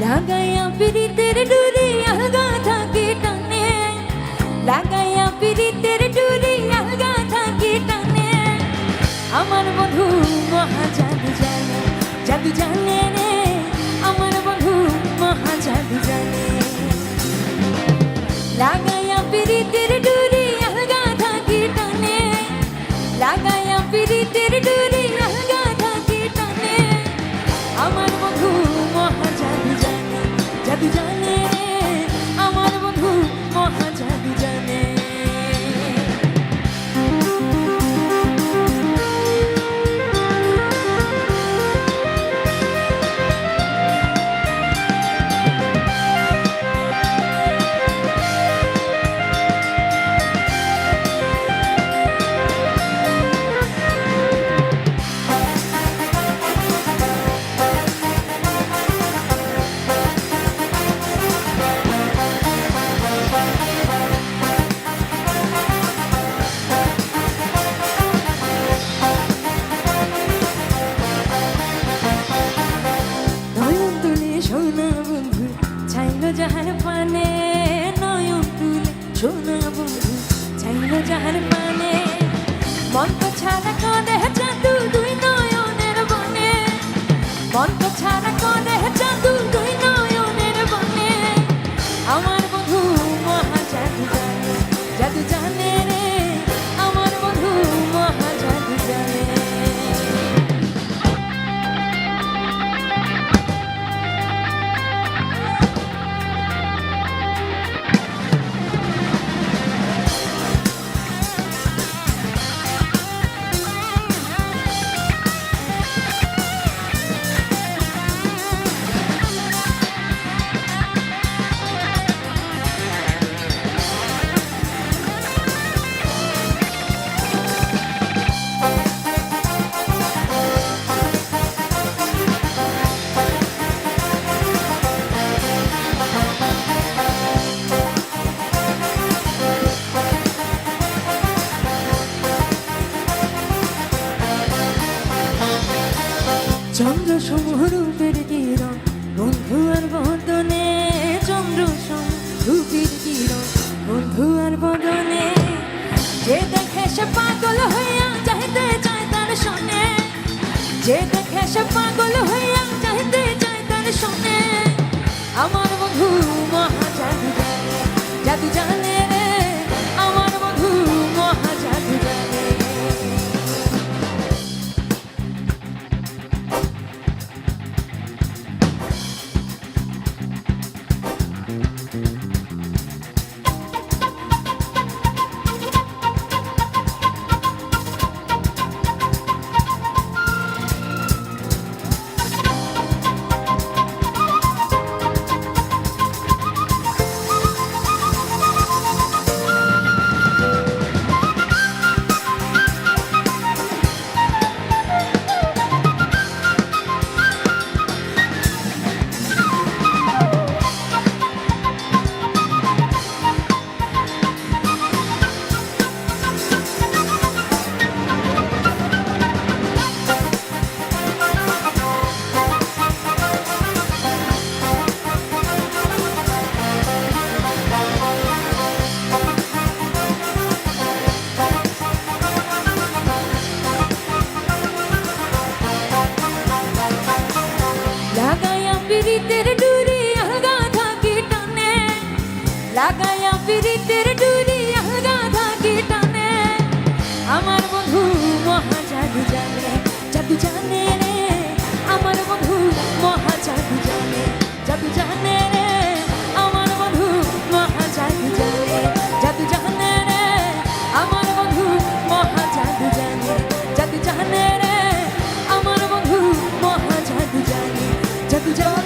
লাগাইয়া পিরিতের ডুরি আলগা থাকে টানে, লাগাইয়া পিরিতের ডুরি আলগা থাকে টানে। আমার বন্ধু মহা জাদু জানে, জাদু জানে রে আমার বন্ধু মহা জাদু জানে। লাগাইয়া পিরিতের ডুরি আলগা থাকে টানে, লাগাইয়া পিরিতের ডুরি আলগা থাকে টানে। আমার বন্ধু মহা জাদু জানে, জাদু জানে রে আমার বন্ধু মহা জাদু জানে। যাহার পানে নয়ন তুলে সোনা বন্ধু চাইল যাহার পানে, মন তো ছাড়া করে জাদু দুই নয়নের বনে, মন তো ছাড়া করে জাদু দুই নয়নের বনে। আমার বন্ধু মহা জাদু জানে, জাদু জানে রে আমার বন্ধু মহা জাদু জানে। চন্দ্র সমরূপের কিরণ বন্ধু আর বদনে, চন্দ্র সমরূপের কিরণ বন্ধু আর বদনে। যে দেখে সে পাগল হইয়া চাইতে চায় তার শোনে, যে দেখে সে পাগল হইয়া চাইতে চায় তার শোনে। আমার বন্ধু মহা জাদু জানে, জাদু জানে রে আমার বন্ধু মহা জাদু জানে। পিরিতের ডুরি আলগা থাকে টানে, লাগাইয়া পিরিতের ডুরি আলগা থাকে টানে। আমার বন্ধু মহা জাদু জানে, জাদু জানে রে আমার বন্ধু মহা জাদু জানে, জাদু জানে রে আমার বন্ধু মহা জাদু জানে, জাদু জানে রে আমার বন্ধু মহা জাদু জানে, জাদু জানে রে আমার বন্ধু মহা জাদু জানে, জাদু জানে।